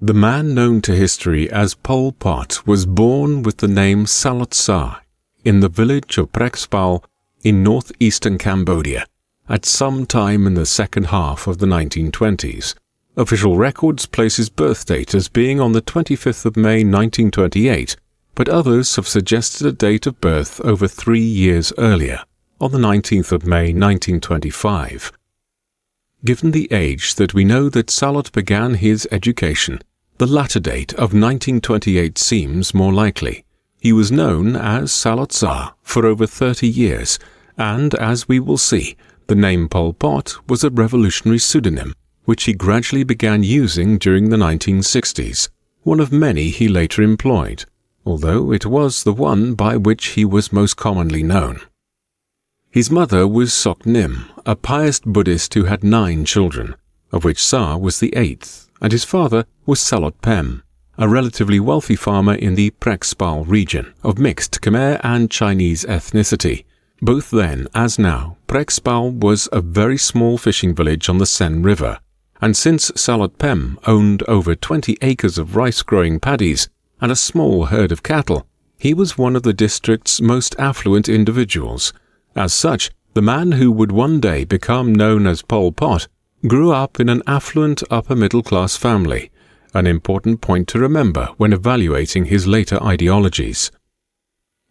The man known to history as Pol Pot was born with the name Salot Sa in the village of Prexpal in northeastern Cambodia at some time in the second half of the 1920s. Official records place his birth date as being on the 25th of May 1928, but others have suggested a date of birth over 3 years earlier, on the 19th of May 1925. Given the age that we know that Salot began his education, the latter date of 1928 seems more likely. He was known as Salot Sa for over 30 years, and as we will see, the name Pol Pot was a revolutionary pseudonym, which he gradually began using during the 1960s, one of many he later employed, although it was the one by which he was most commonly known. His mother was Sok Nim, a pious Buddhist who had 9 children, of which Sa was the 8th, and his father was Salot Pem, a relatively wealthy farmer in the Prexpal region of mixed Khmer and Chinese ethnicity. Both then, as now, Prexpal was a very small fishing village on the Sen River, and since Salot Pem owned over 20 acres of rice-growing paddies and a small herd of cattle, he was one of the district's most affluent individuals. As such, the man who would one day become known as Pol Pot grew up in an affluent upper-middle-class family, an important point to remember when evaluating his later ideologies.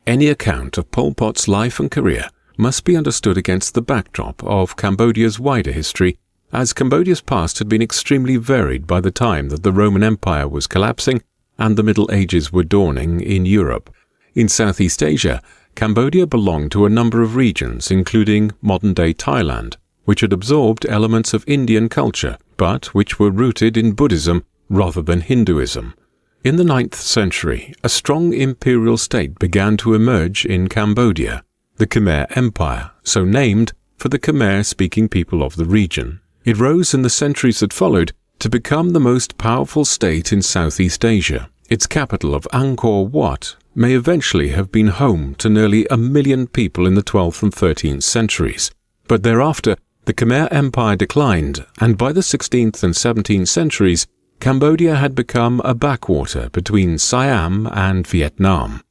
Any account of Pol Pot's life and career must be understood against the backdrop of Cambodia's wider history, as Cambodia's past had been extremely varied by the time that the Roman Empire was collapsing and the Middle Ages were dawning in Europe. In Southeast Asia, Cambodia belonged to a number of regions, including modern-day Thailand, which had absorbed elements of Indian culture, but which were rooted in Buddhism rather than Hinduism. In the 9th century, a strong imperial state began to emerge in Cambodia, the Khmer Empire, so named for the Khmer-speaking people of the region. It rose in the centuries that followed to become the most powerful state in Southeast Asia. Its capital of Angkor Wat may eventually have been home to nearly 1 million people in the 12th and 13th centuries. But thereafter, the Khmer Empire declined, and by the 16th and 17th centuries, Cambodia had become a backwater between Siam and Vietnam.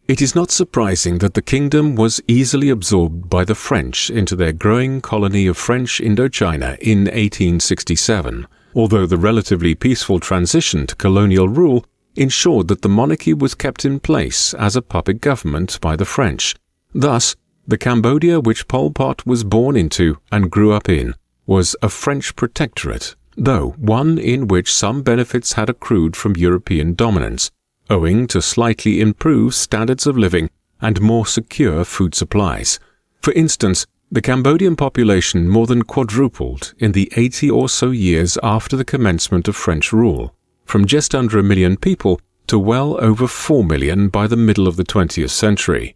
It is not surprising that the kingdom was easily absorbed by the French into their growing colony of French Indochina in 1867, although the relatively peaceful transition to colonial rule ensured that the monarchy was kept in place as a puppet government by the French. Thus, the Cambodia which Pol Pot was born into and grew up in was a French protectorate, though one in which some benefits had accrued from European dominance, owing to slightly improved standards of living and more secure food supplies. For instance, the Cambodian population more than quadrupled in the 80 or so years after the commencement of French rule, from just under 1 million people to well over 4 million by the middle of the 20th century.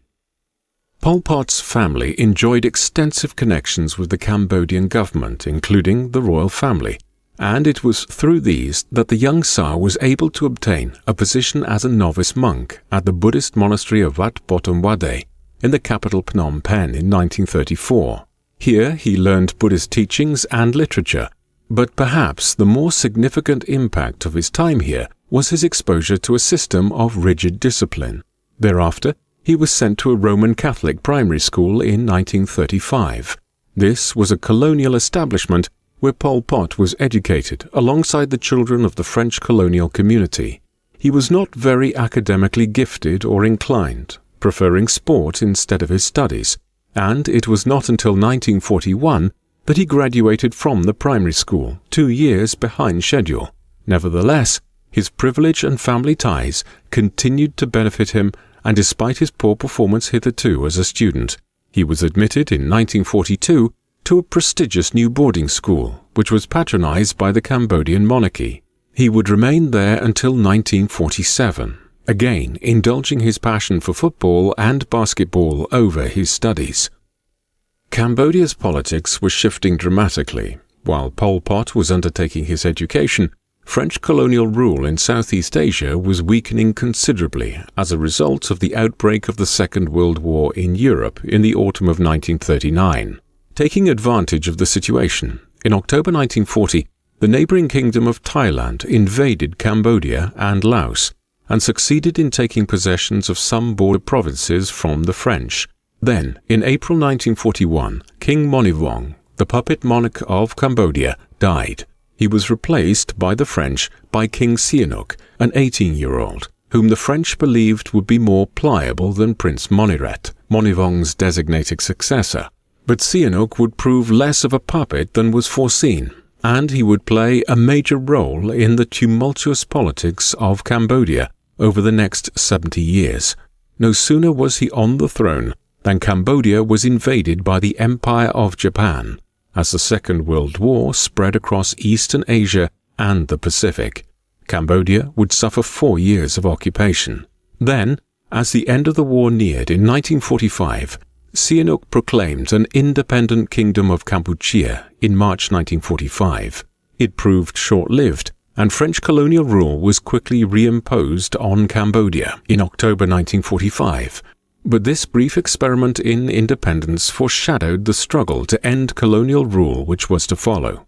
Pol Pot's family enjoyed extensive connections with the Cambodian government, including the royal family, and it was through these that the young Sa was able to obtain a position as a novice monk at the Buddhist monastery of Wat Bottom Wade in the capital Phnom Penh in 1934. Here he learned Buddhist teachings and literature, but perhaps the more significant impact of his time here was his exposure to a system of rigid discipline. Thereafter, he was sent to a Roman Catholic primary school in 1935. This was a colonial establishment where Pol Pot was educated alongside the children of the French colonial community. He was not very academically gifted or inclined, preferring sport instead of his studies, and it was not until 1941 that he graduated from the primary school, 2 years behind schedule. Nevertheless, his privilege and family ties continued to benefit him, and despite his poor performance hitherto as a student, he was admitted in 1942 to a prestigious new boarding school, which was patronized by the Cambodian monarchy. He would remain there until 1947, again indulging his passion for football and basketball over his studies. Cambodia's politics was shifting dramatically. While Pol Pot was undertaking his education, French colonial rule in Southeast Asia was weakening considerably as a result of the outbreak of the Second World War in Europe in the autumn of 1939. Taking advantage of the situation, in October 1940, the neighboring kingdom of Thailand invaded Cambodia and Laos and succeeded in taking possessions of some border provinces from the French. Then, in April 1941, King Monivong, the puppet monarch of Cambodia, died. He was replaced by the French by King Sihanouk, an 18-year-old, whom the French believed would be more pliable than Prince Moniret, Monivong's designated successor. But Sihanouk would prove less of a puppet than was foreseen, and he would play a major role in the tumultuous politics of Cambodia over the next 70 years. No sooner was he on the throne than Cambodia was invaded by the Empire of Japan, as the Second World War spread across Eastern Asia and the Pacific. Cambodia would suffer 4 years of occupation. Then, as the end of the war neared in 1945, Sihanouk proclaimed an independent kingdom of Kampuchea in March 1945. It proved short-lived, and French colonial rule was quickly reimposed on Cambodia in October 1945. But this brief experiment in independence foreshadowed the struggle to end colonial rule which was to follow.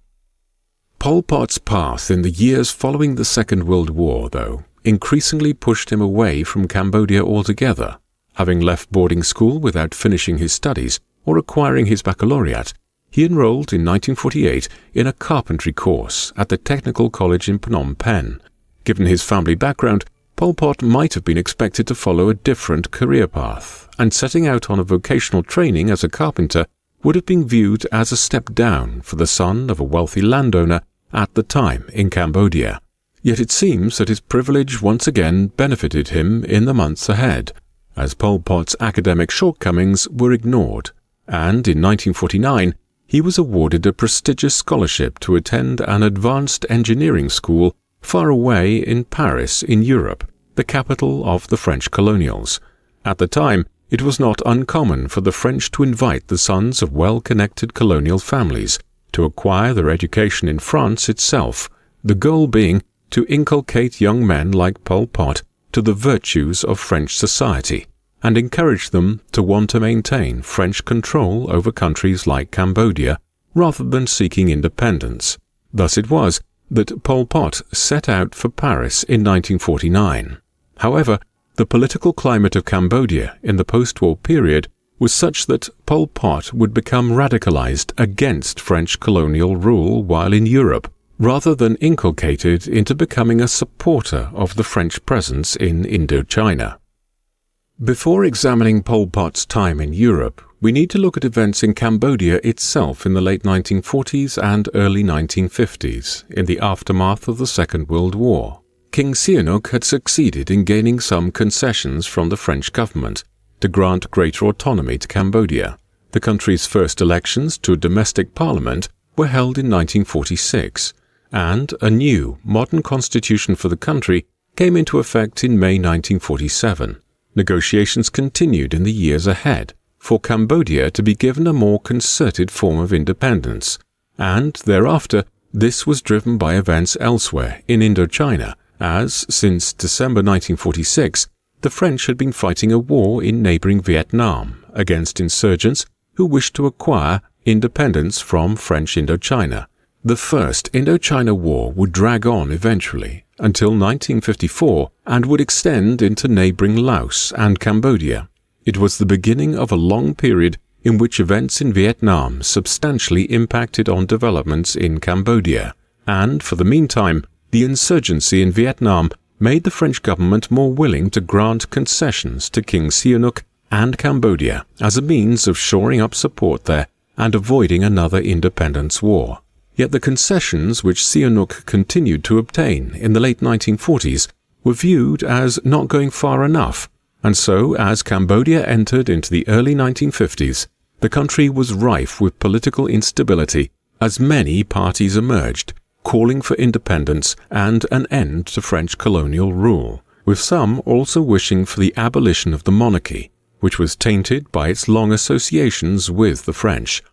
Pol Pot's path in the years following the Second World War, though, increasingly pushed him away from Cambodia altogether. Having left boarding school without finishing his studies or acquiring his baccalaureate, he enrolled in 1948 in a carpentry course at the Technical College in Phnom Penh. Given his family background, Pol Pot might have been expected to follow a different career path, and setting out on a vocational training as a carpenter would have been viewed as a step down for the son of a wealthy landowner at the time in Cambodia. Yet it seems that his privilege once again benefited him in the months ahead, as Pol Pot's academic shortcomings were ignored, and in 1949 he was awarded a prestigious scholarship to attend an advanced engineering school far away in Paris in Europe, the capital of the French colonials. At the time, it was not uncommon for the French to invite the sons of well-connected colonial families to acquire their education in France itself, the goal being to inculcate young men like Pol Pot to the virtues of French society and encourage them to want to maintain French control over countries like Cambodia rather than seeking independence. Thus it was that Pol Pot set out for Paris in 1949. However, the political climate of Cambodia in the post-war period was such that Pol Pot would become radicalized against French colonial rule while in Europe, rather than inculcated into becoming a supporter of the French presence in Indochina. Before examining Pol Pot's time in Europe, we need to look at events in Cambodia itself in the late 1940s and early 1950s, in the aftermath of the Second World War. King Sihanouk had succeeded in gaining some concessions from the French government to grant greater autonomy to Cambodia. The country's first elections to a domestic parliament were held in 1946, and a new, modern constitution for the country came into effect in May 1947. Negotiations continued in the years ahead for Cambodia to be given a more concerted form of independence, and thereafter this was driven by events elsewhere in Indochina, as, since December 1946, the French had been fighting a war in neighboring Vietnam against insurgents who wished to acquire independence from French Indochina. The First Indochina War would drag on eventually until 1954 and would extend into neighboring Laos and Cambodia. It was the beginning of a long period in which events in Vietnam substantially impacted on developments in Cambodia, and for the meantime, the insurgency in Vietnam made the French government more willing to grant concessions to King Sihanouk and Cambodia as a means of shoring up support there and avoiding another independence war. Yet the concessions which Sihanouk continued to obtain in the late 1940s were viewed as not going far enough, and so as Cambodia entered into the early 1950s, the country was rife with political instability as many parties emerged, calling for independence and an end to French colonial rule, with some also wishing for the abolition of the monarchy, which was tainted by its long associations with the French.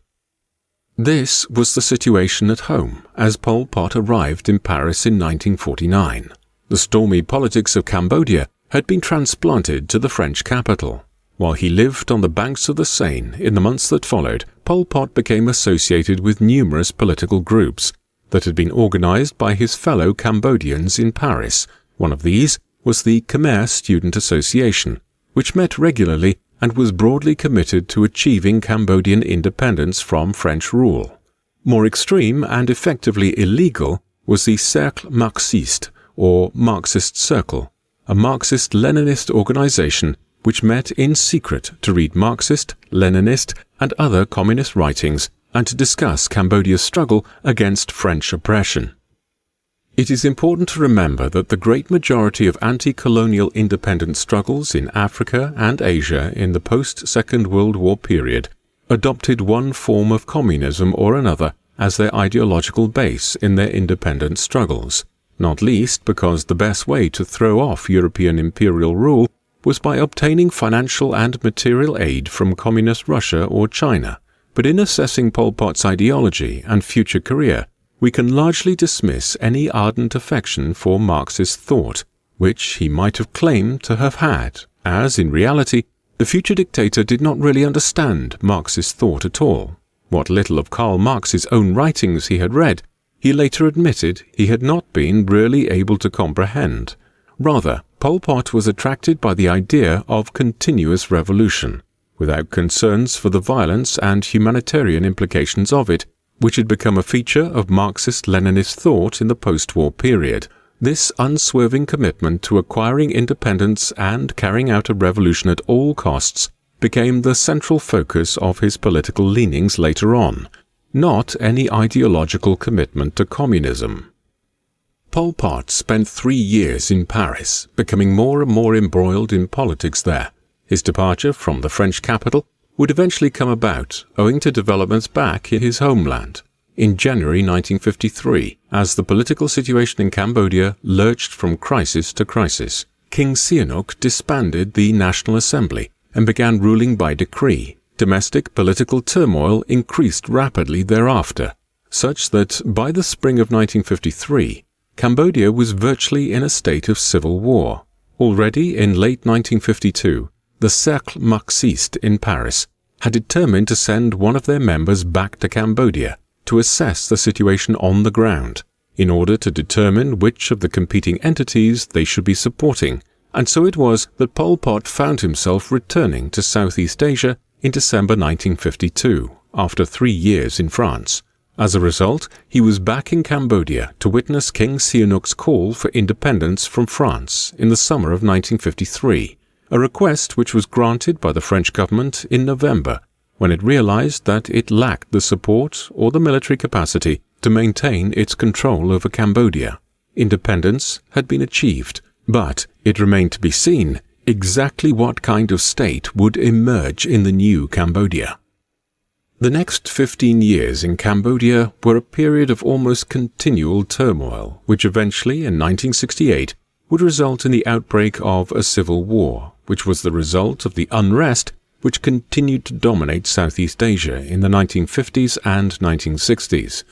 This was the situation at home as Pol Pot arrived in Paris in 1949. The stormy politics of Cambodia had been transplanted to the French capital. While he lived on the banks of the Seine in the months that followed, Pol Pot became associated with numerous political groups. that had been organized by his fellow Cambodians in Paris. One of these was the Khmer Student Association, which met regularly and was broadly committed to achieving Cambodian independence from French rule. More extreme and effectively illegal was the Cercle Marxiste, or Marxist Circle, a Marxist-Leninist organization which met in secret to read Marxist, Leninist, and other communist writings and to discuss Cambodia's struggle against French oppression. It is important to remember that the great majority of anti-colonial independence struggles in Africa and Asia in the post-Second World War period adopted one form of communism or another as their ideological base in their independence struggles, not least because the best way to throw off European imperial rule was by obtaining financial and material aid from communist Russia or China. But in assessing Pol Pot's ideology and future career, we can largely dismiss any ardent affection for Marxist thought, which he might have claimed to have had, as in reality, the future dictator did not really understand Marxist thought at all. What little of Karl Marx's own writings he had read, he later admitted he had not been really able to comprehend. Rather, Pol Pot was attracted by the idea of continuous revolution, without concerns for the violence and humanitarian implications of it, which had become a feature of Marxist-Leninist thought in the post-war period. This unswerving commitment to acquiring independence and carrying out a revolution at all costs became the central focus of his political leanings later on, not any ideological commitment to communism. Pol Pot spent 3 years in Paris, becoming more and more embroiled in politics there. His departure from the French capital would eventually come about owing to developments back in his homeland. In January 1953, as the political situation in Cambodia lurched from crisis to crisis, King Sihanouk disbanded the National Assembly and began ruling by decree. Domestic political turmoil increased rapidly thereafter, such that by the spring of 1953, Cambodia was virtually in a state of civil war. Already in late 1952, the Cercle Marxiste in Paris had determined to send one of their members back to Cambodia to assess the situation on the ground, in order to determine which of the competing entities they should be supporting, and so it was that Pol Pot found himself returning to Southeast Asia in December 1952, after 3 years in France. As a result, he was back in Cambodia to witness King Sihanouk's call for independence from France in the summer of 1953, a request which was granted by the French government in November, when it realized that it lacked the support or the military capacity to maintain its control over Cambodia. Independence had been achieved, but it remained to be seen exactly what kind of state would emerge in the new Cambodia. The next 15 years in Cambodia were a period of almost continual turmoil, which eventually, in 1968, would result in the outbreak of a civil war, which was the result of the unrest which continued to dominate Southeast Asia in the 1950s and 1960s.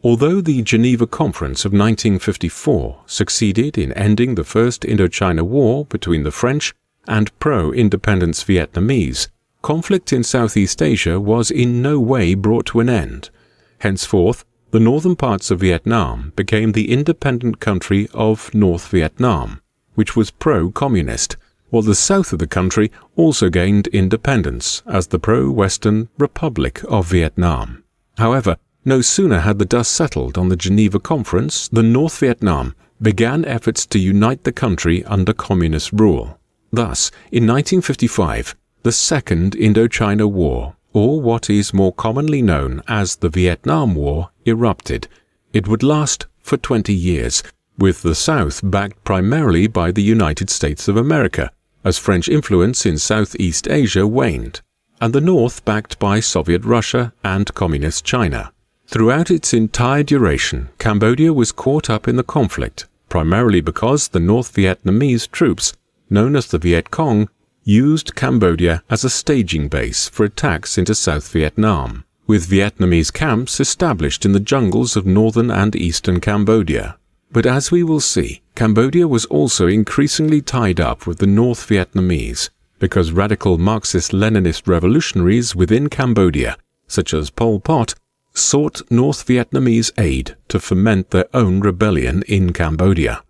Although the Geneva Conference of 1954 succeeded in ending the First Indochina War between the French and pro-independence Vietnamese, conflict in Southeast Asia was in no way brought to an end. Henceforth, the northern parts of Vietnam became the independent country of North Vietnam, which was pro-communist, while the south of the country also gained independence as the pro-Western Republic of Vietnam. However, no sooner had the dust settled on the Geneva Conference than North Vietnam began efforts to unite the country under communist rule. Thus, in 1955, the Second Indochina War, or what is more commonly known as the Vietnam War, erupted. It would last for 20 years, with the South backed primarily by the United States of America, as French influence in Southeast Asia waned, and the North backed by Soviet Russia and Communist China. Throughout its entire duration, Cambodia was caught up in the conflict, primarily because the North Vietnamese troops, known as the Viet Cong, used Cambodia as a staging base for attacks into South Vietnam, with Vietnamese camps established in the jungles of northern and eastern Cambodia. But as we will see, Cambodia was also increasingly tied up with the North Vietnamese, because radical Marxist-Leninist revolutionaries within Cambodia, such as Pol Pot, sought North Vietnamese aid to foment their own rebellion in Cambodia.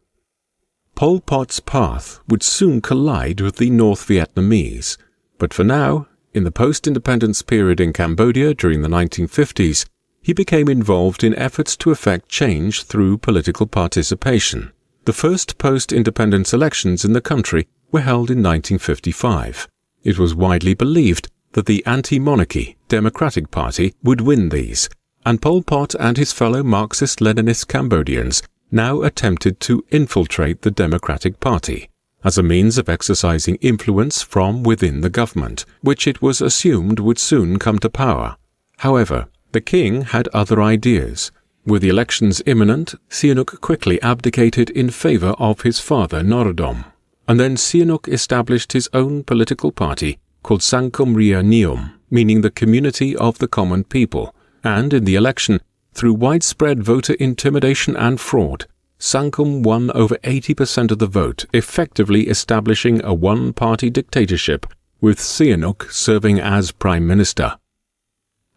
Pol Pot's path would soon collide with the North Vietnamese, but for now, in the post-independence period in Cambodia during the 1950s, he became involved in efforts to effect change through political participation. The first post-independence elections in the country were held in 1955. It was widely believed that the anti-monarchy Democratic Party would win these, and Pol Pot and his fellow Marxist-Leninist Cambodians now attempted to infiltrate the Democratic Party as a means of exercising influence from within the government, which it was assumed would soon come to power. However, the king had other ideas. With the elections imminent, Sihanouk quickly abdicated in favor of his father Norodom, and then Sihanouk established his own political party called Sangkum Ria Neom, meaning the community of the common people, and in the election, through widespread voter intimidation and fraud, Sangkum won over 80% of the vote, effectively establishing a one-party dictatorship, with Sihanouk serving as prime minister.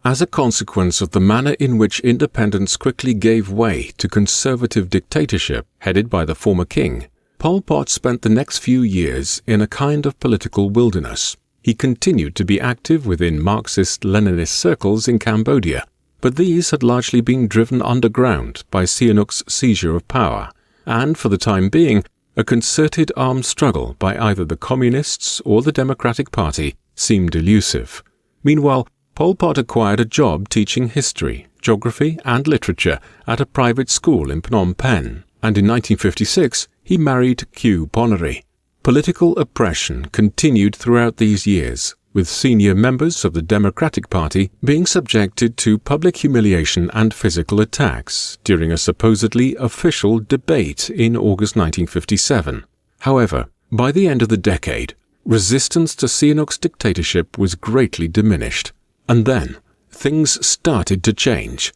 As a consequence of the manner in which independence quickly gave way to conservative dictatorship headed by the former king, Pol Pot spent the next few years in a kind of political wilderness. He continued to be active within Marxist-Leninist circles in Cambodia, but these had largely been driven underground by Sihanouk's seizure of power, and for the time being, a concerted armed struggle by either the Communists or the Democratic Party seemed elusive. Meanwhile, Pol Pot acquired a job teaching history, geography, and literature at a private school in Phnom Penh, and in 1956 he married Q Ponery. Political oppression continued throughout these years, with senior members of the Democratic Party being subjected to public humiliation and physical attacks during a supposedly official debate in August 1957. However, by the end of the decade, resistance to Sihanouk's dictatorship was greatly diminished, and then things started to change.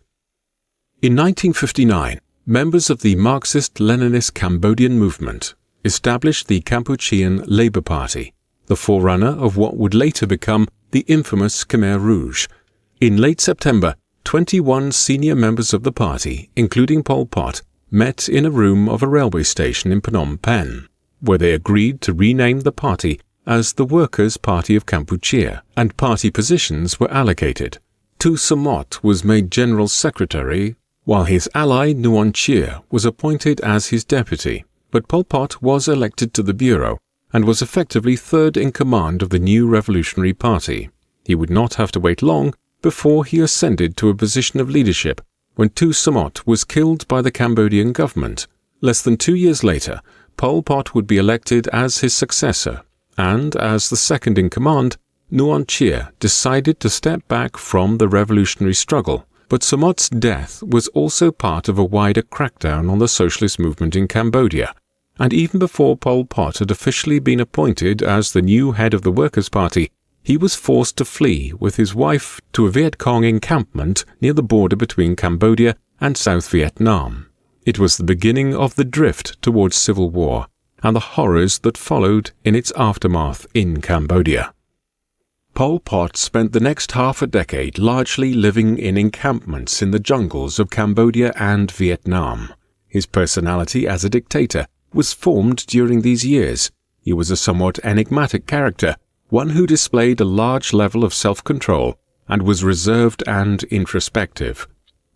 In 1959, members of the Marxist-Leninist Cambodian movement established the Kampuchean Labour Party, the forerunner of what would later become the infamous Khmer Rouge. In late September, 21 senior members of the party, including Pol Pot, met in a room of a railway station in Phnom Penh, where they agreed to rename the party as the Workers' Party of Kampuchea, and party positions were allocated. Tu Samot was made General Secretary, while his ally Nuon Chea was appointed as his deputy, but Pol Pot was elected to the bureau and was effectively third in command of the new revolutionary party. He would not have to wait long before he ascended to a position of leadership when Tu Samot was killed by the Cambodian government. Less than 2 years later, Pol Pot would be elected as his successor, and as the second in command, Nuon Chea decided to step back from the revolutionary struggle. But Samot's death was also part of a wider crackdown on the socialist movement in Cambodia, and even before Pol Pot had officially been appointed as the new head of the Workers' Party, he was forced to flee with his wife to a Viet Cong encampment near the border between Cambodia and South Vietnam. It was the beginning of the drift towards civil war, and the horrors that followed in its aftermath in Cambodia. Pol Pot spent the next half a decade largely living in encampments in the jungles of Cambodia and Vietnam. His personality as a dictator was formed during these years. He was a somewhat enigmatic character, one who displayed a large level of self-control and was reserved and introspective.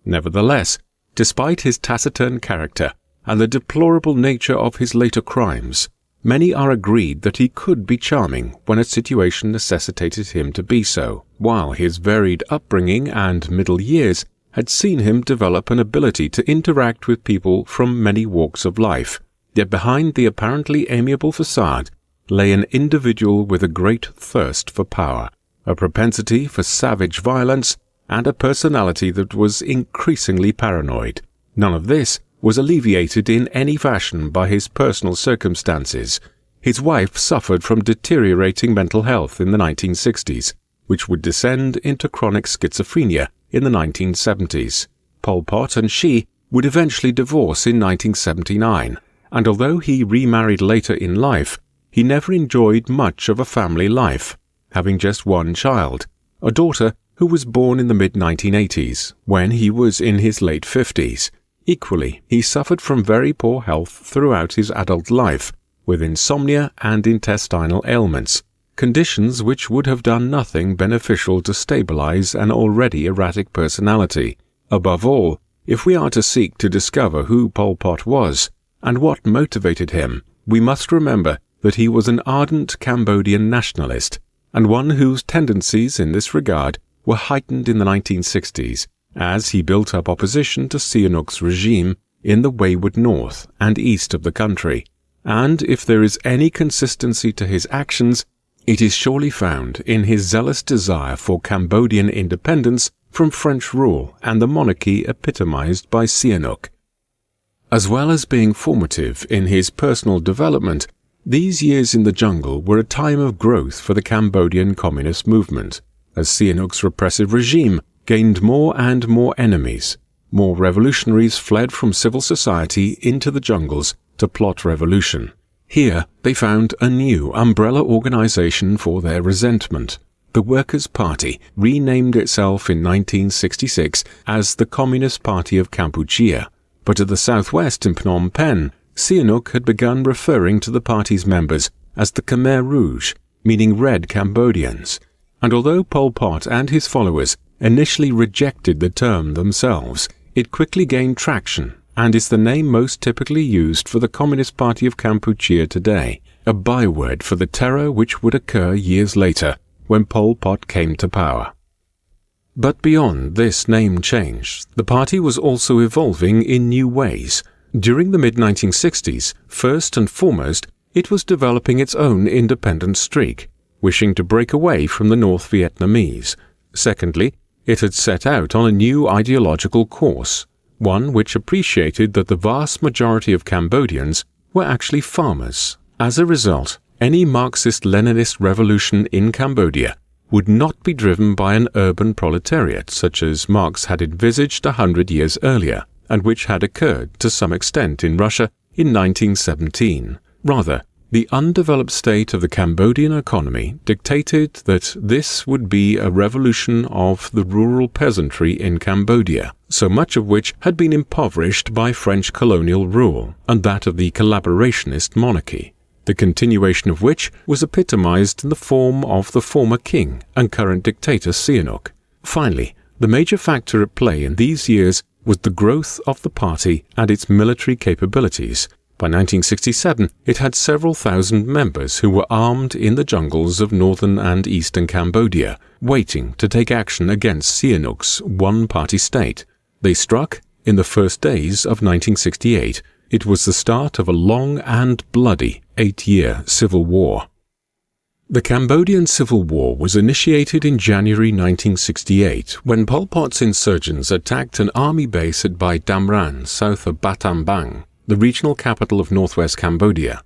Nevertheless, despite his taciturn character and the deplorable nature of his later crimes, many are agreed that he could be charming when a situation necessitated him to be so, while his varied upbringing and middle years had seen him develop an ability to interact with people from many walks of life. Yet behind the apparently amiable facade lay an individual with a great thirst for power, a propensity for savage violence, and a personality that was increasingly paranoid. None of this was alleviated in any fashion by his personal circumstances. His wife suffered from deteriorating mental health in the 1960s, which would descend into chronic schizophrenia in the 1970s. Pol Pot and she would eventually divorce in 1979, and although he remarried later in life, he never enjoyed much of a family life, having just one child, a daughter who was born in the mid-1980s, when he was in his late 50s. Equally, he suffered from very poor health throughout his adult life, with insomnia and intestinal ailments, conditions which would have done nothing beneficial to stabilize an already erratic personality. Above all, if we are to seek to discover who Pol Pot was and what motivated him, we must remember that he was an ardent Cambodian nationalist, and one whose tendencies in this regard were heightened in the 1960s as he built up opposition to Sihanouk's regime in the wayward north and east of the country. And if there is any consistency to his actions, it is surely found in his zealous desire for Cambodian independence from French rule and the monarchy epitomized by Sihanouk. As well as being formative in his personal development, these years in the jungle were a time of growth for the Cambodian communist movement, as Sihanouk's repressive regime gained more and more enemies. More revolutionaries fled from civil society into the jungles to plot revolution. Here they found a new umbrella organization for their resentment. The Workers' Party renamed itself in 1966 as the Communist Party of Kampuchea, but to the southwest in Phnom Penh, Sihanouk had begun referring to the party's members as the Khmer Rouge, meaning Red Cambodians. And although Pol Pot and his followers initially rejected the term themselves, it quickly gained traction and is the name most typically used for the Communist Party of Kampuchea today, a byword for the terror which would occur years later when Pol Pot came to power. But beyond this name change, the party was also evolving in new ways. During the mid-1960s, first and foremost, it was developing its own independent streak, wishing to break away from the North Vietnamese. Secondly, it had set out on a new ideological course, one which appreciated that the vast majority of Cambodians were actually farmers. As a result, any Marxist-Leninist revolution in Cambodia would not be driven by an urban proletariat such as Marx had envisaged 100 years earlier, and which had occurred to some extent in Russia in 1917. Rather, the undeveloped state of the Cambodian economy dictated that this would be a revolution of the rural peasantry in Cambodia, so much of which had been impoverished by French colonial rule and that of the collaborationist monarchy, the continuation of which was epitomized in the form of the former king and current dictator Sihanouk. Finally, the major factor at play in these years was the growth of the party and its military capabilities. By 1967, it had several thousand members who were armed in the jungles of northern and eastern Cambodia, waiting to take action against Sihanouk's one-party state. They struck in the first days of 1968. It was the start of a long and bloody 8-year civil war. The Cambodian Civil War was initiated in January 1968 when Pol Pot's insurgents attacked an army base at Bai Damran, south of Battambang, the regional capital of northwest Cambodia.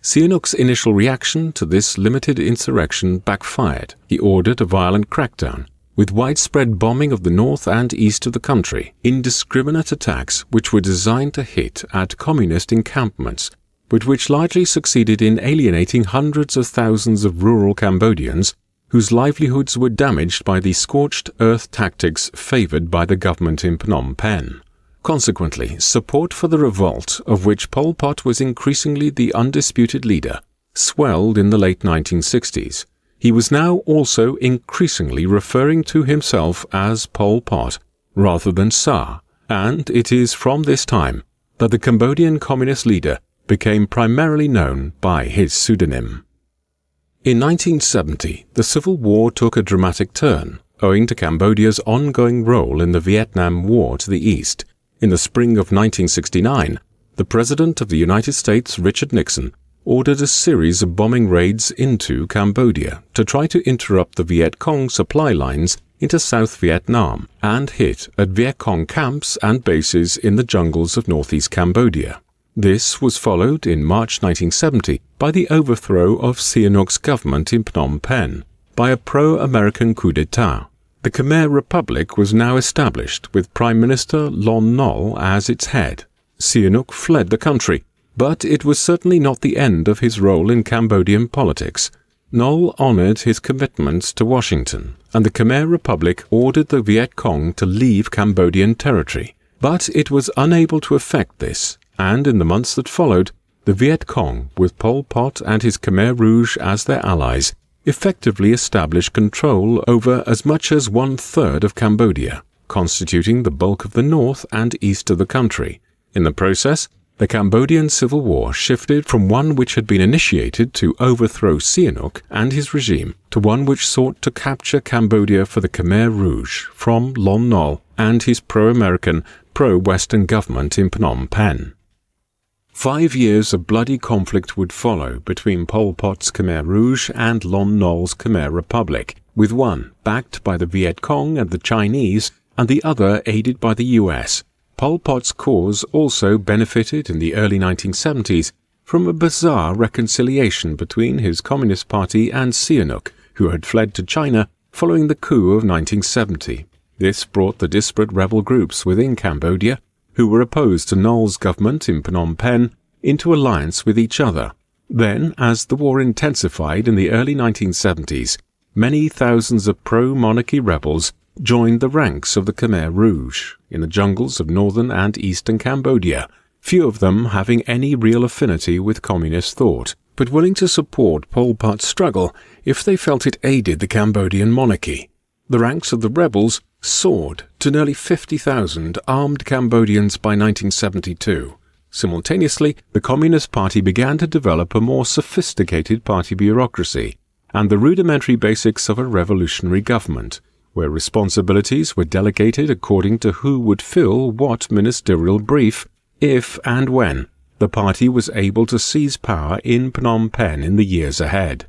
Sihanouk's initial reaction to this limited insurrection backfired. He ordered a violent crackdown, with widespread bombing of the north and east of the country, indiscriminate attacks which were designed to hit at communist encampments, but which largely succeeded in alienating hundreds of thousands of rural Cambodians whose livelihoods were damaged by the scorched earth tactics favored by the government in Phnom Penh. Consequently, support for the revolt, of which Pol Pot was increasingly the undisputed leader, swelled in the late 1960s. He was now also increasingly referring to himself as Pol Pot rather than Sa, and it is from this time that the Cambodian communist leader became primarily known by his pseudonym. In 1970, the Civil War took a dramatic turn, owing to Cambodia's ongoing role in the Vietnam War to the east. In the spring of 1969, the President of the United States, Richard Nixon, ordered a series of bombing raids into Cambodia to try to interrupt the Viet Cong supply lines into South Vietnam and hit at Viet Cong camps and bases in the jungles of northeast Cambodia. This was followed in March 1970 by the overthrow of Sihanouk's government in Phnom Penh by a pro-American coup d'etat. The Khmer Republic was now established with Prime Minister Lon Nol as its head. Sihanouk fled the country, but it was certainly not the end of his role in Cambodian politics. Nol honored his commitments to Washington, and the Khmer Republic ordered the Viet Cong to leave Cambodian territory. But it was unable to effect this, and in the months that followed, the Viet Cong, with Pol Pot and his Khmer Rouge as their allies, effectively established control over as much as 1/3 of Cambodia, constituting the bulk of the north and east of the country. In the process, the Cambodian Civil War shifted from one which had been initiated to overthrow Sihanouk and his regime to one which sought to capture Cambodia for the Khmer Rouge from Lon Nol and his pro-American, pro-Western government in Phnom Penh. 5 years of bloody conflict would follow between Pol Pot's Khmer Rouge and Lon Nol's Khmer Republic, with one backed by the Viet Cong and the Chinese and the other aided by the US. Pol Pot's cause also benefited in the early 1970s from a bizarre reconciliation between his Communist Party and Sihanouk, who had fled to China following the coup of 1970. This brought the disparate rebel groups within Cambodia, who were opposed to Nol's government in Phnom Penh, into alliance with each other. Then, as the war intensified in the early 1970s, many thousands of pro-monarchy rebels joined the ranks of the Khmer Rouge in the jungles of northern and eastern Cambodia, few of them having any real affinity with communist thought, but willing to support Pol Pot's struggle if they felt it aided the Cambodian monarchy. The ranks of the rebels soared to nearly 50,000 armed Cambodians by 1972. Simultaneously, the Communist Party began to develop a more sophisticated party bureaucracy and the rudimentary basics of a revolutionary government, where responsibilities were delegated according to who would fill what ministerial brief, if and when the party was able to seize power in Phnom Penh in the years ahead.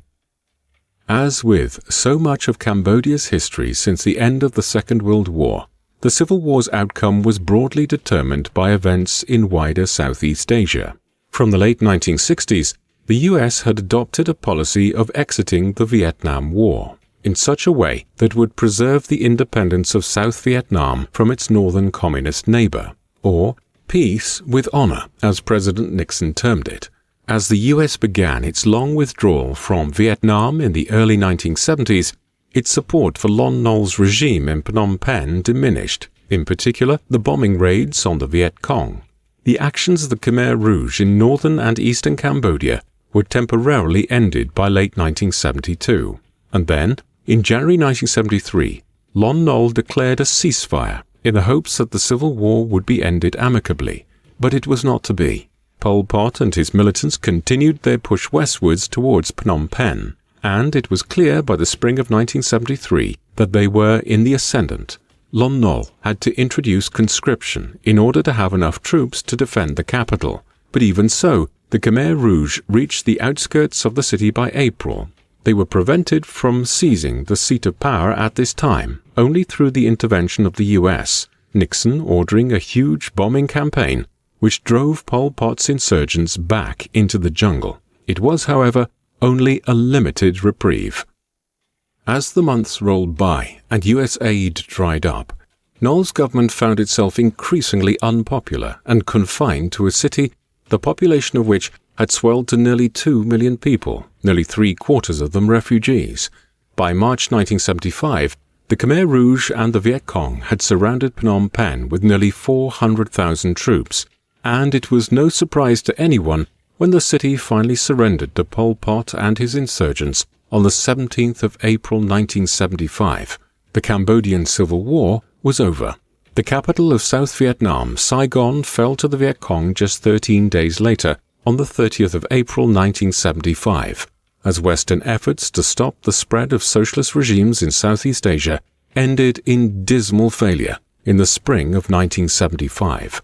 As with so much of Cambodia's history since the end of the Second World War, the Civil War's outcome was broadly determined by events in wider Southeast Asia. From the late 1960s, the US had adopted a policy of exiting the Vietnam War in such a way that would preserve the independence of South Vietnam from its northern communist neighbor, or peace with honor, as President Nixon termed it. As the US began its long withdrawal from Vietnam in the early 1970s, its support for Lon Nol's regime in Phnom Penh diminished, in particular the bombing raids on the Viet Cong. The actions of the Khmer Rouge in northern and eastern Cambodia were temporarily ended by late 1972, and then, in January 1973, Lon Nol declared a ceasefire in the hopes that the civil war would be ended amicably, but it was not to be. Pol Pot and his militants continued their push westwards towards Phnom Penh, and it was clear by the spring of 1973 that they were in the ascendant. Lon Nol had to introduce conscription in order to have enough troops to defend the capital, but even so, the Khmer Rouge reached the outskirts of the city by April. They were prevented from seizing the seat of power at this time only through the intervention of the US, Nixon ordering a huge bombing campaign which drove Pol Pot's insurgents back into the jungle. It was, however, only a limited reprieve. As the months rolled by and US aid dried up, Nol's government found itself increasingly unpopular and confined to a city the population of which had swelled to nearly 2 million people, nearly 3/4 of them refugees. By March 1975, the Khmer Rouge and the Viet Cong had surrounded Phnom Penh with nearly 400,000 troops, and it was no surprise to anyone when the city finally surrendered to Pol Pot and his insurgents on the 17th of April 1975. The Cambodian Civil War was over. The capital of South Vietnam, Saigon, fell to the Viet Cong just 13 days later, on the 30th of April 1975, as Western efforts to stop the spread of socialist regimes in Southeast Asia ended in dismal failure in the spring of 1975.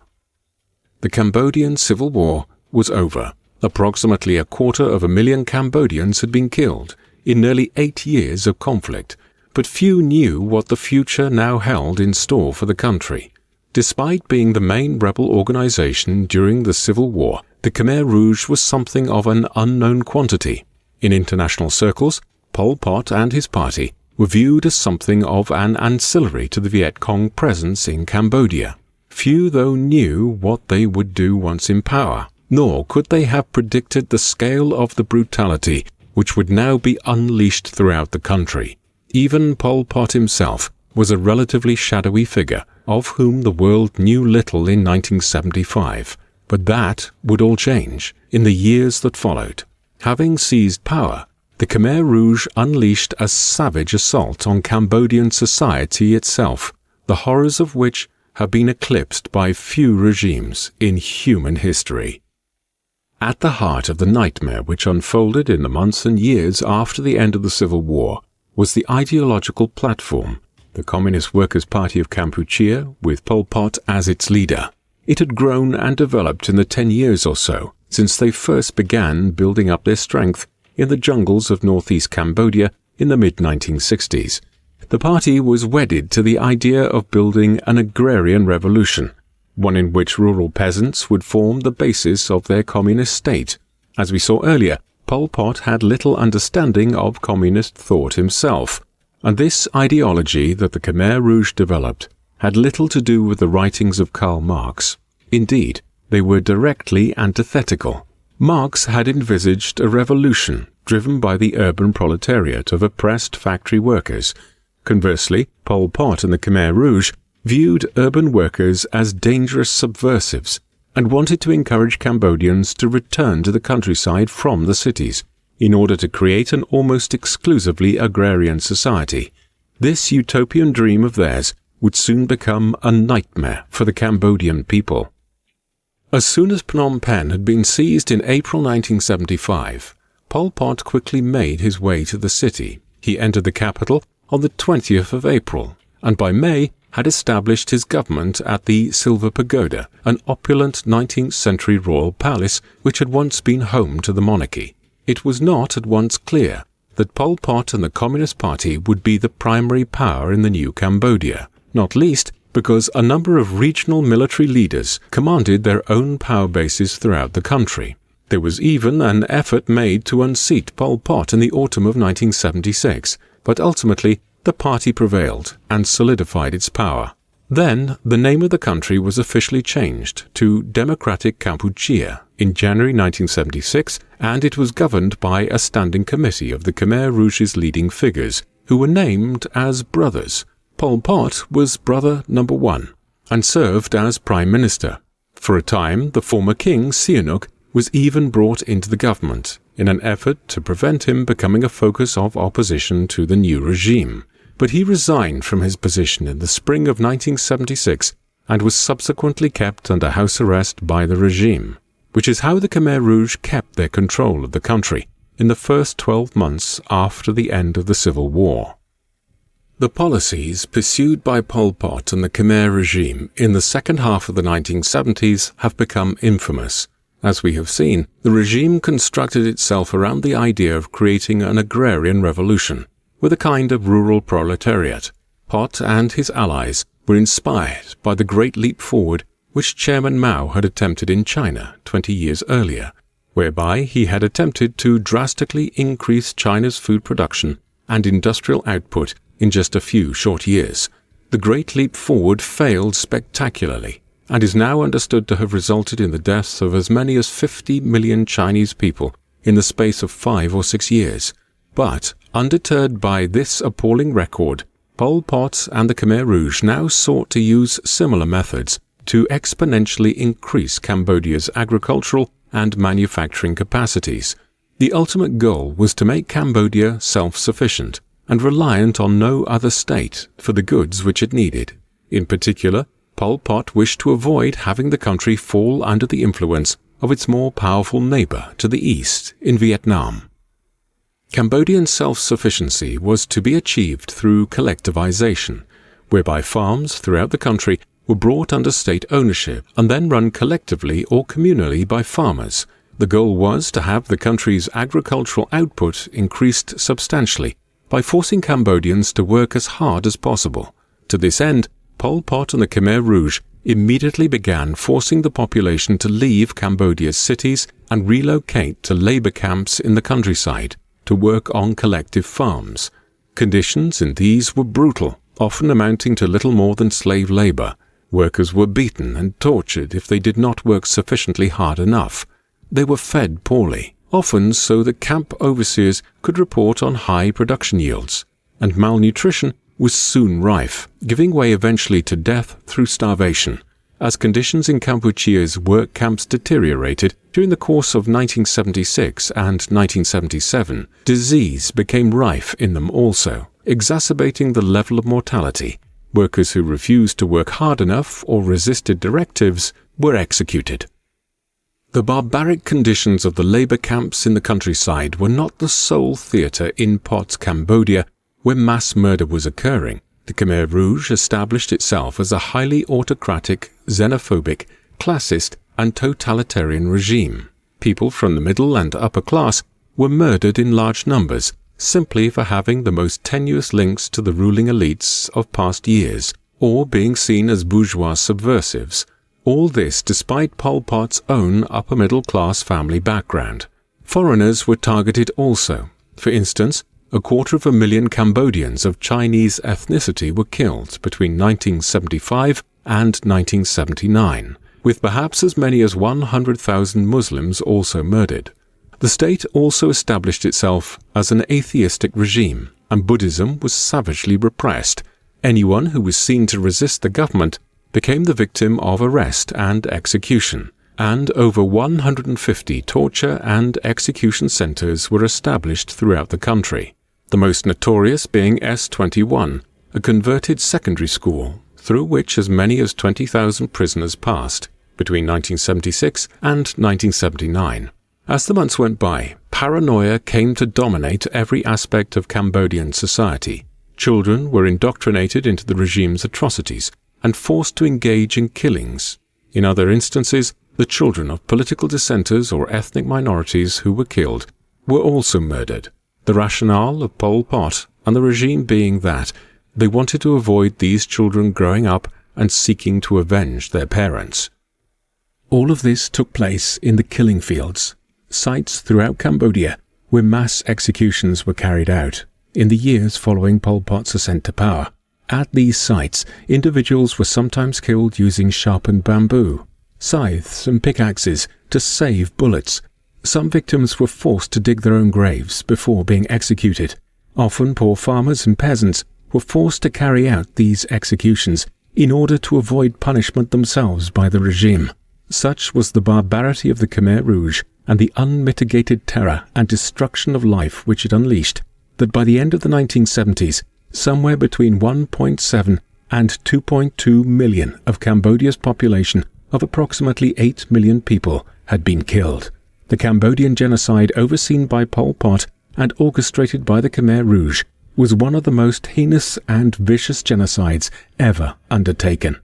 The Cambodian Civil War was over. Approximately 250,000 Cambodians had been killed in nearly 8 years of conflict, but few knew what the future now held in store for the country. Despite being the main rebel organization during the Civil War, the Khmer Rouge was something of an unknown quantity. In international circles, Pol Pot and his party were viewed as something of an ancillary to the Viet Cong presence in Cambodia. Few, though, knew what they would do once in power, nor could they have predicted the scale of the brutality which would now be unleashed throughout the country. Even Pol Pot himself was a relatively shadowy figure, of whom the world knew little in 1975. But that would all change in the years that followed. Having seized power, the Khmer Rouge unleashed a savage assault on Cambodian society itself, the horrors of which have been eclipsed by few regimes in human history. At the heart of the nightmare which unfolded in the months and years after the end of the Civil War was the ideological platform, the Communist Workers' Party of Kampuchea, with Pol Pot as its leader. It had grown and developed in the 10 years or so since they first began building up their strength in the jungles of northeast Cambodia in the mid-1960s. The party was wedded to the idea of building an agrarian revolution, one in which rural peasants would form the basis of their communist state. As we saw earlier, Pol Pot had little understanding of communist thought himself, and this ideology that the Khmer Rouge developed had little to do with the writings of Karl Marx. Indeed, they were directly antithetical. Marx had envisaged a revolution driven by the urban proletariat of oppressed factory workers. Conversely, Pol Pot and the Khmer Rouge viewed urban workers as dangerous subversives and wanted to encourage Cambodians to return to the countryside from the cities in order to create an almost exclusively agrarian society. This utopian dream of theirs would soon become a nightmare for the Cambodian people. As soon as Phnom Penh had been seized in April 1975, Pol Pot quickly made his way to the city. He entered the capital on the 20th of April, and by May had established his government at the Silver Pagoda, an opulent 19th century royal palace which had once been home to the monarchy. It was not at once clear that Pol Pot and the Communist Party would be the primary power in the new Cambodia, not least because a number of regional military leaders commanded their own power bases throughout the country. There was even an effort made to unseat Pol Pot in the autumn of 1976, but ultimately the party prevailed and solidified its power. Then the name of the country was officially changed to Democratic Kampuchea in January 1976, and it was governed by a standing committee of the Khmer Rouge's leading figures, who were named as brothers. Pol Pot was brother number 1 and served as prime minister. For a time, the former king, Sihanouk, was even brought into the government in an effort to prevent him becoming a focus of opposition to the new regime. But he resigned from his position in the spring of 1976 and was subsequently kept under house arrest by the regime, which is how the Khmer Rouge kept their control of the country in the first 12 months after the end of the Civil War. The policies pursued by Pol Pot and the Khmer regime in the second half of the 1970s have become infamous. As we have seen, the regime constructed itself around the idea of creating an agrarian revolution, with a kind of rural proletariat. Pot and his allies were inspired by the Great Leap Forward which Chairman Mao had attempted in China 20 years earlier, whereby he had attempted to drastically increase China's food production and industrial output in just a few short years. The Great Leap Forward failed spectacularly and is now understood to have resulted in the deaths of as many as 50 million Chinese people in the space of 5 or 6 years. But, undeterred by this appalling record, Pol Pot and the Khmer Rouge now sought to use similar methods to exponentially increase Cambodia's agricultural and manufacturing capacities. The ultimate goal was to make Cambodia self-sufficient and reliant on no other state for the goods which it needed. In particular, Pol Pot wished to avoid having the country fall under the influence of its more powerful neighbor to the east in Vietnam. Cambodian self-sufficiency was to be achieved through collectivization, whereby farms throughout the country were brought under state ownership and then run collectively or communally by farmers. The goal was to have the country's agricultural output increased substantially by forcing Cambodians to work as hard as possible. To this end, Pol Pot and the Khmer Rouge immediately began forcing the population to leave Cambodia's cities and relocate to labor camps in the countryside to work on collective farms. Conditions in these were brutal, often amounting to little more than slave labor. Workers were beaten and tortured if they did not work sufficiently hard enough. They were fed poorly, often so that camp overseers could report on high production yields, and malnutrition was soon rife, giving way eventually to death through starvation. As conditions in Kampuchea's work camps deteriorated during the course of 1976 and 1977, disease became rife in them also, exacerbating the level of mortality. Workers who refused to work hard enough or resisted directives were executed. The barbaric conditions of the labor camps in the countryside were not the sole theatre in Pot's Cambodia where mass murder was occurring. The Khmer Rouge established itself as a highly autocratic, xenophobic, classist, and totalitarian regime. People from the middle and upper class were murdered in large numbers simply for having the most tenuous links to the ruling elites of past years, or being seen as bourgeois subversives. All this despite Pol Pot's own upper-middle-class family background. Foreigners were targeted also. For instance, 250,000 Cambodians of Chinese ethnicity were killed between 1975 and 1979, with perhaps as many as 100,000 Muslims also murdered. The state also established itself as an atheistic regime, and Buddhism was savagely repressed. Anyone who was seen to resist the government became the victim of arrest and execution, and over 150 torture and execution centers were established throughout the country, the most notorious being S21, a converted secondary school through which as many as 20,000 prisoners passed between 1976 and 1979. As the months went by, paranoia came to dominate every aspect of Cambodian society. Children were indoctrinated into the regime's atrocities and forced to engage in killings. In other instances, the children of political dissenters or ethnic minorities who were killed were also murdered. The rationale of Pol Pot and the regime being that they wanted to avoid these children growing up and seeking to avenge their parents. All of this took place in the killing fields, sites throughout Cambodia where mass executions were carried out in the years following Pol Pot's ascent to power. At these sites, individuals were sometimes killed using sharpened bamboo, scythes and pickaxes to save bullets. Some victims were forced to dig their own graves before being executed. Often poor farmers and peasants were forced to carry out these executions in order to avoid punishment themselves by the regime. Such was the barbarity of the Khmer Rouge and the unmitigated terror and destruction of life which it unleashed, that by the end of the 1970s, somewhere between 1.7 and 2.2 million of Cambodia's population of approximately 8 million people had been killed. The Cambodian genocide overseen by Pol Pot and orchestrated by the Khmer Rouge was one of the most heinous and vicious genocides ever undertaken.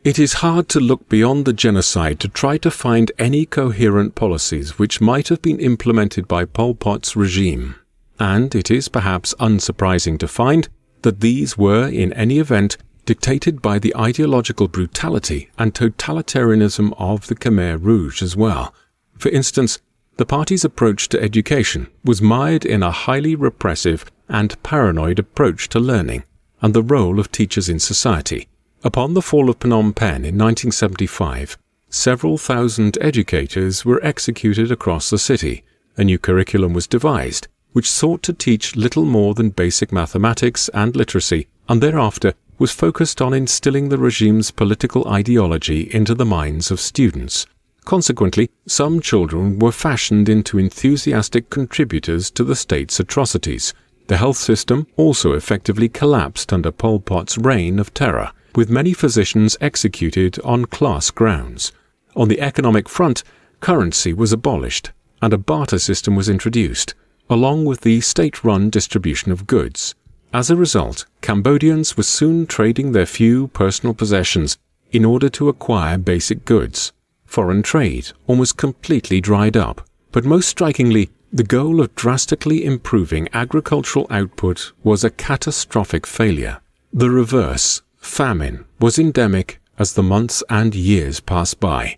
It is hard to look beyond the genocide to try to find any coherent policies which might have been implemented by Pol Pot's regime, and it is perhaps unsurprising to find that these were, in any event, dictated by the ideological brutality and totalitarianism of the Khmer Rouge as well. For instance, the party's approach to education was mired in a highly repressive and paranoid approach to learning and the role of teachers in society. Upon the fall of Phnom Penh in 1975, several thousand educators were executed across the city. A new curriculum was devised, which sought to teach little more than basic mathematics and literacy, and thereafter was focused on instilling the regime's political ideology into the minds of students. Consequently, some children were fashioned into enthusiastic contributors to the state's atrocities. The health system also effectively collapsed under Pol Pot's reign of terror, with many physicians executed on class grounds. On the economic front, currency was abolished, and a barter system was introduced, along with the state-run distribution of goods. As a result, Cambodians were soon trading their few personal possessions in order to acquire basic goods. Foreign trade almost completely dried up, but most strikingly, the goal of drastically improving agricultural output was a catastrophic failure. The reverse, famine, was endemic as the months and years passed by.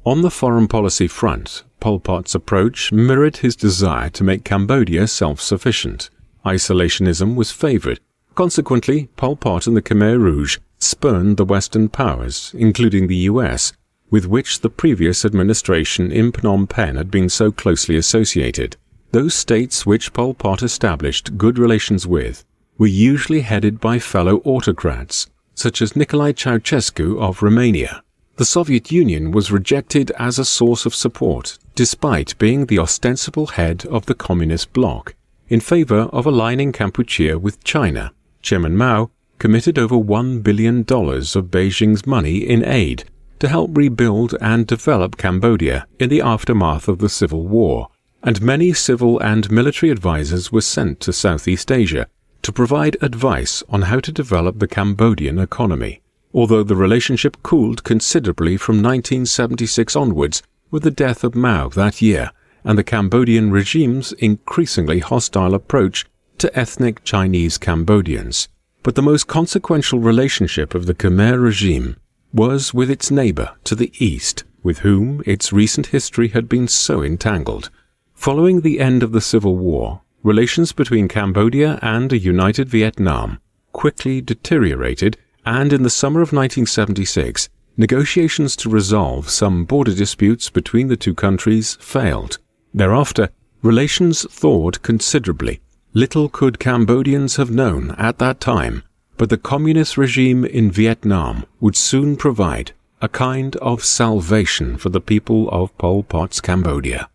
On the foreign policy front, Pol Pot's approach mirrored his desire to make Cambodia self-sufficient. Isolationism was favored. Consequently, Pol Pot and the Khmer Rouge spurned the Western powers, including the US, with which the previous administration in Phnom Penh had been so closely associated. Those states which Pol Pot established good relations with were usually headed by fellow autocrats, such as Nicolae Ceausescu of Romania. The Soviet Union was rejected as a source of support, despite being the ostensible head of the communist bloc, in favor of aligning Kampuchea with China. Chairman Mao committed over $1 billion of Beijing's money in aid to help rebuild and develop Cambodia in the aftermath of the Civil War, and many civil and military advisors were sent to Southeast Asia to provide advice on how to develop the Cambodian economy. Although the relationship cooled considerably from 1976 onwards with the death of Mao that year and the Cambodian regime's increasingly hostile approach to ethnic Chinese Cambodians. But the most consequential relationship of the Khmer regime was with its neighbor to the east, with whom its recent history had been so entangled. Following the end of the Civil War, relations between Cambodia and a united Vietnam quickly deteriorated, and in the summer of 1976, negotiations to resolve some border disputes between the two countries failed. Thereafter, relations thawed considerably. Little could Cambodians have known at that time, but the communist regime in Vietnam would soon provide a kind of salvation for the people of Pol Pot's Cambodia.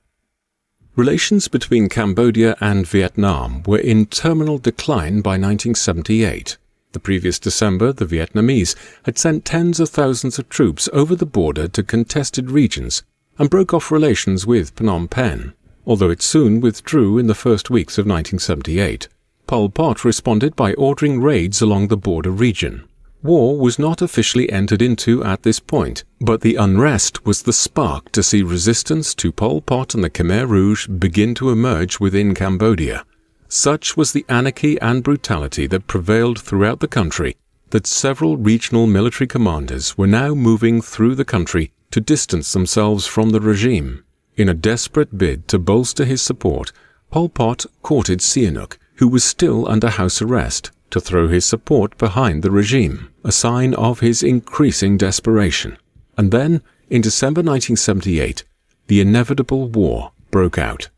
Relations between Cambodia and Vietnam were in terminal decline by 1978. The previous December, the Vietnamese had sent tens of thousands of troops over the border to contested regions and broke off relations with Phnom Penh, although it soon withdrew in the first weeks of 1978. Pol Pot responded by ordering raids along the border region. War was not officially entered into at this point, but the unrest was the spark to see resistance to Pol Pot and the Khmer Rouge begin to emerge within Cambodia. Such was the anarchy and brutality that prevailed throughout the country that several regional military commanders were now moving through the country to distance themselves from the regime. In a desperate bid to bolster his support, Pol Pot courted Sihanouk, who was still under house arrest, to throw his support behind the regime, a sign of his increasing desperation. And then, in December 1978, the inevitable war broke out.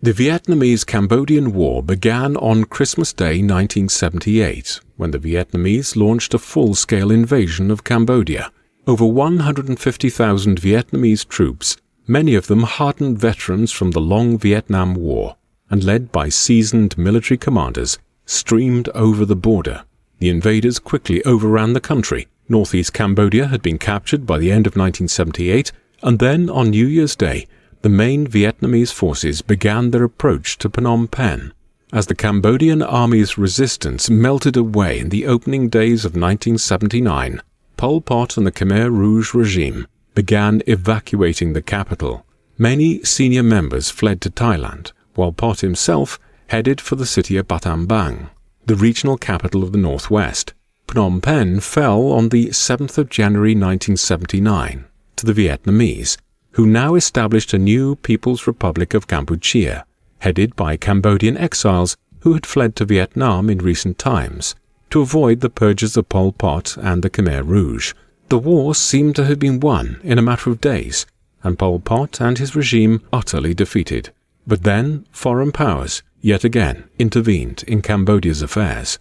The Vietnamese-Cambodian War began on Christmas Day 1978, when the Vietnamese launched a full-scale invasion of Cambodia. Over 150,000 Vietnamese troops, many of them hardened veterans from the long Vietnam War, and led by seasoned military commanders, streamed over the border. The invaders quickly overran the country. Northeast Cambodia had been captured by the end of 1978, and then on New Year's Day, the main Vietnamese forces began their approach to Phnom Penh. As the Cambodian army's resistance melted away in the opening days of 1979, Pol Pot and the Khmer Rouge regime began evacuating the capital. Many senior members fled to Thailand, while Pot himself headed for the city of Battambang, the regional capital of the northwest. Phnom Penh fell on the 7th of January 1979 to the Vietnamese, who now established a new People's Republic of Kampuchea, headed by Cambodian exiles who had fled to Vietnam in recent times to avoid the purges of Pol Pot and the Khmer Rouge. The war seemed to have been won in a matter of days, and Pol Pot and his regime utterly defeated. But then foreign powers yet again intervened in Cambodia's affairs.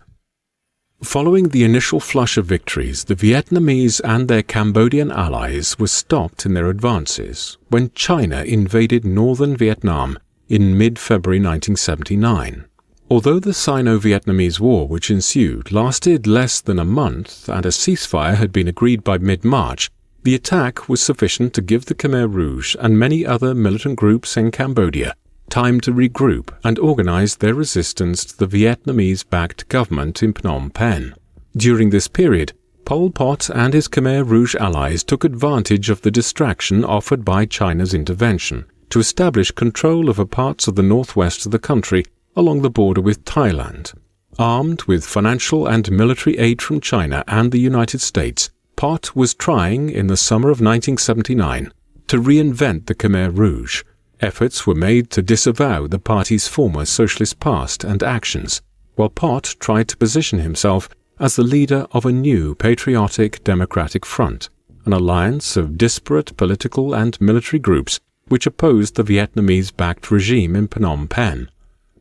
Following the initial flush of victories, the Vietnamese and their Cambodian allies were stopped in their advances when China invaded northern Vietnam in mid-February 1979. Although the Sino-Vietnamese War which ensued lasted less than a month and a ceasefire had been agreed by mid-March, the attack was sufficient to give the Khmer Rouge and many other militant groups in Cambodia time to regroup and organize their resistance to the Vietnamese-backed government in Phnom Penh. During this period, Pol Pot and his Khmer Rouge allies took advantage of the distraction offered by China's intervention to establish control over parts of the northwest of the country along the border with Thailand. Armed with financial and military aid from China and the United States, Pot was trying, in the summer of 1979, to reinvent the Khmer Rouge. Efforts were made to disavow the party's former socialist past and actions, while Pot tried to position himself as the leader of a new patriotic democratic front. an alliance of disparate political and military groups which opposed the Vietnamese-backed regime in Phnom Penh.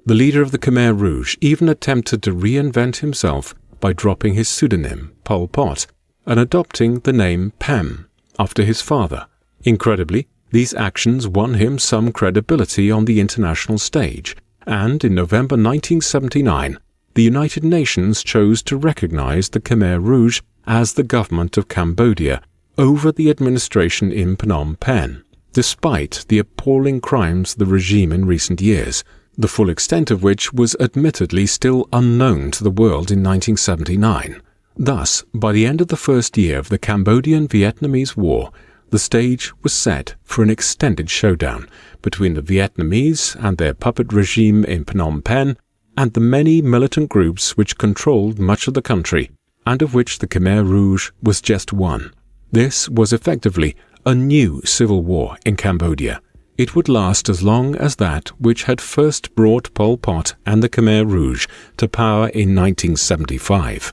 The leader of the Khmer Rouge even attempted to reinvent himself by dropping his pseudonym, Pol Pot, and adopting the name Pem after his father. Incredibly, these actions won him some credibility on the international stage, and in November 1979, the United Nations chose to recognize the Khmer Rouge as the government of Cambodia over the administration in Phnom Penh, despite the appalling crimes of the regime in recent years, the full extent of which was admittedly still unknown to the world in 1979. Thus, by the end of the first year of the Cambodian-Vietnamese War, the stage was set for an extended showdown between the Vietnamese and their puppet regime in Phnom Penh and the many militant groups which controlled much of the country, and of which the Khmer Rouge was just one. This was effectively a new civil war in Cambodia. It would last as long as that which had first brought Pol Pot and the Khmer Rouge to power in 1975.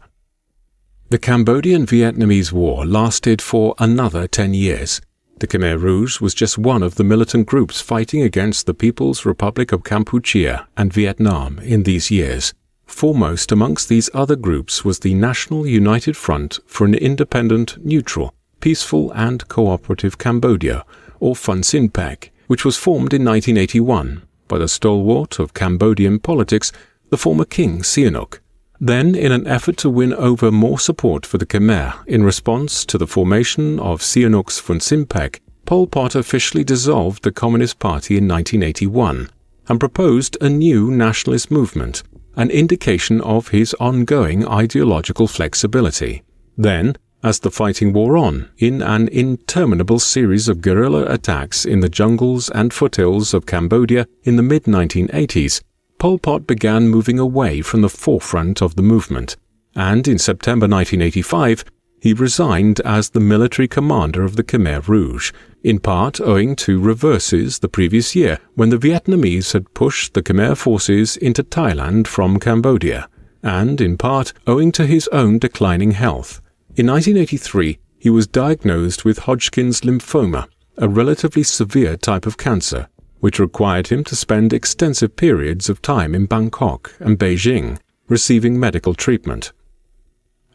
The Cambodian-Vietnamese War lasted for another 10 years. The Khmer Rouge was just one of the militant groups fighting against the People's Republic of Kampuchea and Vietnam in these years. Foremost amongst these other groups was the National United Front for an Independent, Neutral, Peaceful and Cooperative Cambodia, or FUNSINPEC, which was formed in 1981 by the stalwart of Cambodian politics, the former King Sihanouk. Then, in an effort to win over more support for the Khmer in response to the formation of Sihanouk's FUNSINPEC, Pol Pot officially dissolved the Communist Party in 1981 and proposed a new nationalist movement, an indication of his ongoing ideological flexibility. Then, as the fighting wore on, in an interminable series of guerrilla attacks in the jungles and foothills of Cambodia in the mid-1980s, Pol Pot began moving away from the forefront of the movement, and in September 1985, he resigned as the military commander of the Khmer Rouge, in part owing to reverses the previous year when the Vietnamese had pushed the Khmer forces into Thailand from Cambodia, and in part owing to his own declining health. In 1983, he was diagnosed with Hodgkin's lymphoma, a relatively severe type of cancer, which required him to spend extensive periods of time in Bangkok and Beijing, receiving medical treatment.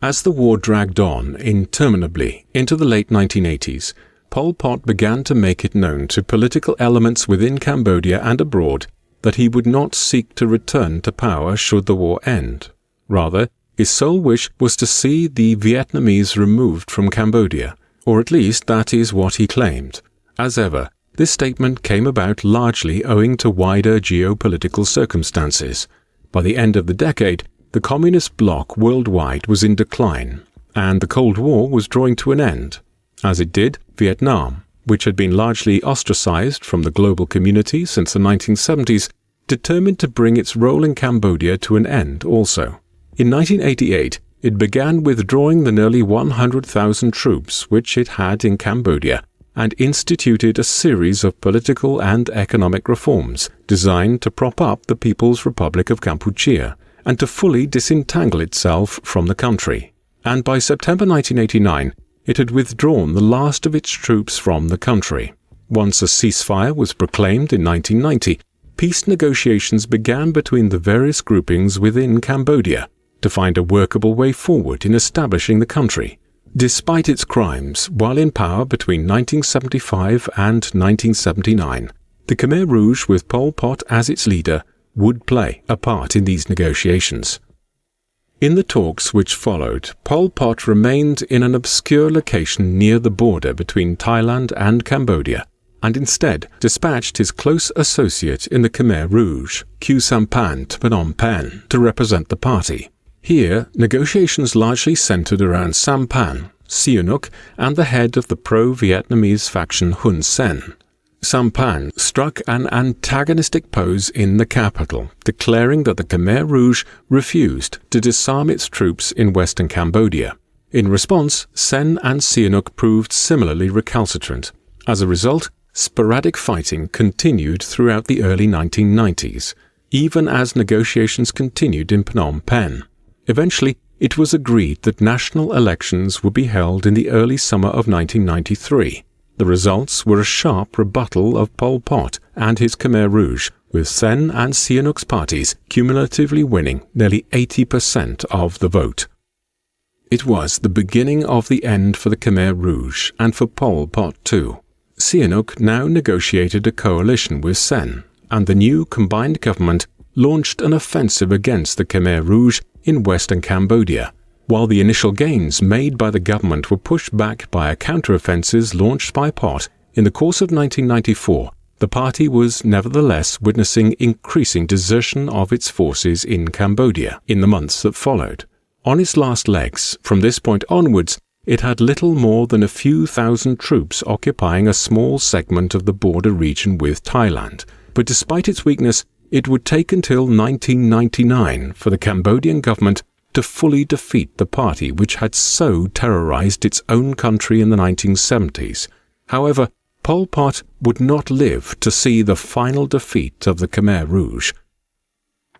As the war dragged on interminably into the late 1980s, Pol Pot began to make it known to political elements within Cambodia and abroad that he would not seek to return to power should the war end. Rather, his sole wish was to see the Vietnamese removed from Cambodia, or at least that is what he claimed. As ever, this statement came about largely owing to wider geopolitical circumstances. By the end of the decade, the communist bloc worldwide was in decline, and the Cold War was drawing to an end. As it did, Vietnam, which had been largely ostracized from the global community since the 1970s, determined to bring its role in Cambodia to an end also. In 1988, it began withdrawing the nearly 100,000 troops which it had in Cambodia, and instituted a series of political and economic reforms designed to prop up the People's Republic of Kampuchea and to fully disentangle itself from the country. And by September 1989, it had withdrawn the last of its troops from the country. Once a ceasefire was proclaimed in 1990, peace negotiations began between the various groupings within Cambodia to find a workable way forward in establishing the country. Despite its crimes while in power between 1975 and 1979, the Khmer Rouge, with Pol Pot as its leader, would play a part in these negotiations. In the talks which followed, Pol Pot remained in an obscure location near the border between Thailand and Cambodia, and instead dispatched his close associate in the Khmer Rouge, Khieu Samphan, to Phnom Penh to represent the party. Here, negotiations largely centered around Samphan, Sihanouk, and the head of the pro-Vietnamese faction Hun Sen. Samphan struck an antagonistic pose in the capital, declaring that the Khmer Rouge refused to disarm its troops in western Cambodia. In response, Sen and Sihanouk proved similarly recalcitrant. As a result, sporadic fighting continued throughout the early 1990s, even as negotiations continued in Phnom Penh. Eventually, it was agreed that national elections would be held in the early summer of 1993. The results were a sharp rebuttal of Pol Pot and his Khmer Rouge, with Sen and Sihanouk's parties cumulatively winning nearly 80% of the vote. It was the beginning of the end for the Khmer Rouge and for Pol Pot too. Sihanouk now negotiated a coalition with Sen, and the new combined government launched an offensive against the Khmer Rouge in western Cambodia. While the initial gains made by the government were pushed back by counter-offensives launched by Pot, in the course of 1994, the party was nevertheless witnessing increasing desertion of its forces in Cambodia in the months that followed. On its last legs, from this point onwards, it had little more than a few thousand troops occupying a small segment of the border region with Thailand. But despite its weakness, it would take until 1999 for the Cambodian government to fully defeat the party which had so terrorized its own country in the 1970s. However, Pol Pot would not live to see the final defeat of the Khmer Rouge.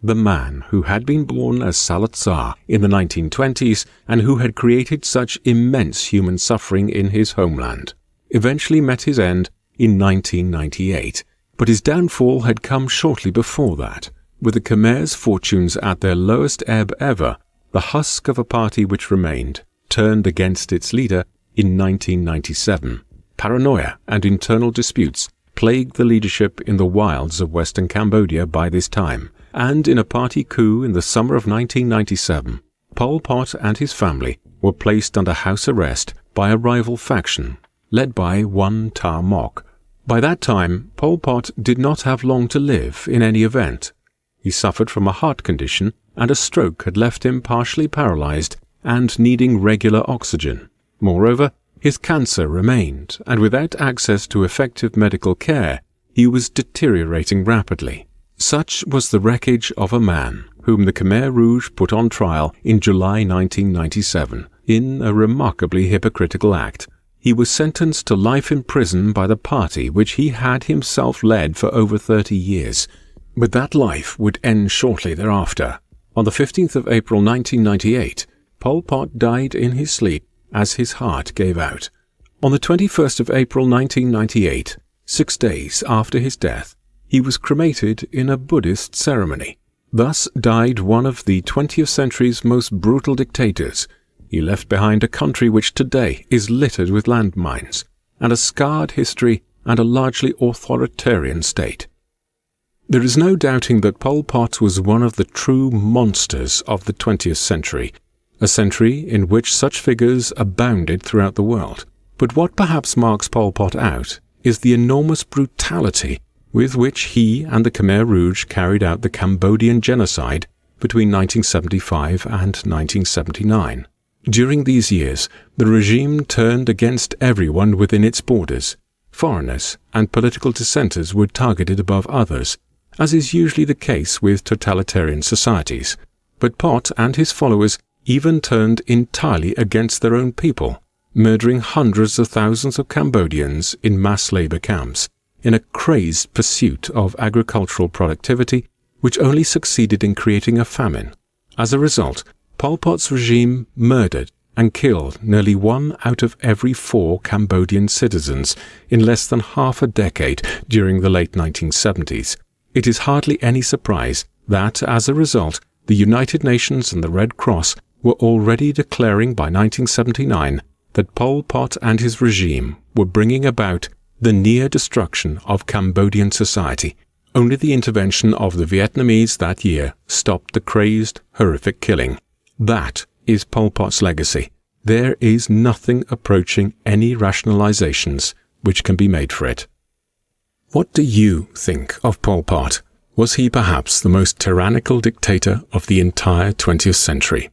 The man who had been born as Salat in the 1920s and who had created such immense human suffering in his homeland eventually met his end in 1998, but his downfall had come shortly before that. With the Khmer's fortunes at their lowest ebb ever, the husk of a party which remained turned against its leader in 1997. Paranoia and internal disputes plagued the leadership in the wilds of western Cambodia by this time, and in a party coup in the summer of 1997, Pol Pot and his family were placed under house arrest by a rival faction, led by one Ta Mok. By that time, Pol Pot did not have long to live in any event. He suffered from a heart condition, and a stroke had left him partially paralyzed and needing regular oxygen. Moreover, his cancer remained, and without access to effective medical care, he was deteriorating rapidly. Such was the wreckage of a man whom the Khmer Rouge put on trial in July 1997 in a remarkably hypocritical act. He was sentenced to life in prison by the party which he had himself led for over 30 years. But that life would end shortly thereafter. On the 15th of April 1998, Pol Pot died in his sleep as his heart gave out. On the 21st of April 1998, 6 days after his death, he was cremated in a Buddhist ceremony. Thus died one of the 20th century's most brutal dictators. He left behind a country which today is littered with landmines, and a scarred history and a largely authoritarian state. There is no doubting that Pol Pot was one of the true monsters of the 20th century, a century in which such figures abounded throughout the world. But what perhaps marks Pol Pot out is the enormous brutality with which he and the Khmer Rouge carried out the Cambodian genocide between 1975 and 1979. During these years, the regime turned against everyone within its borders. Foreigners and political dissenters were targeted above others, as is usually the case with totalitarian societies. But Pot and his followers even turned entirely against their own people, murdering hundreds of thousands of Cambodians in mass labor camps, in a crazed pursuit of agricultural productivity which only succeeded in creating a famine. As a result, Pol Pot's regime murdered and killed nearly 1 out of every 4 Cambodian citizens in less than half a decade during the late 1970s. It is hardly any surprise that, as a result, the United Nations and the Red Cross were already declaring by 1979 that Pol Pot and his regime were bringing about the near destruction of Cambodian society. Only the intervention of the Vietnamese that year stopped the crazed, horrific killing. That is Pol Pot's legacy. There is nothing approaching any rationalizations which can be made for it. What do you think of Pol Pot? Was he perhaps the most tyrannical dictator of the entire 20th century?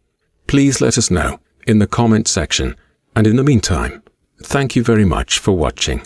Please let us know in the comment section, and in the meantime, thank you very much for watching.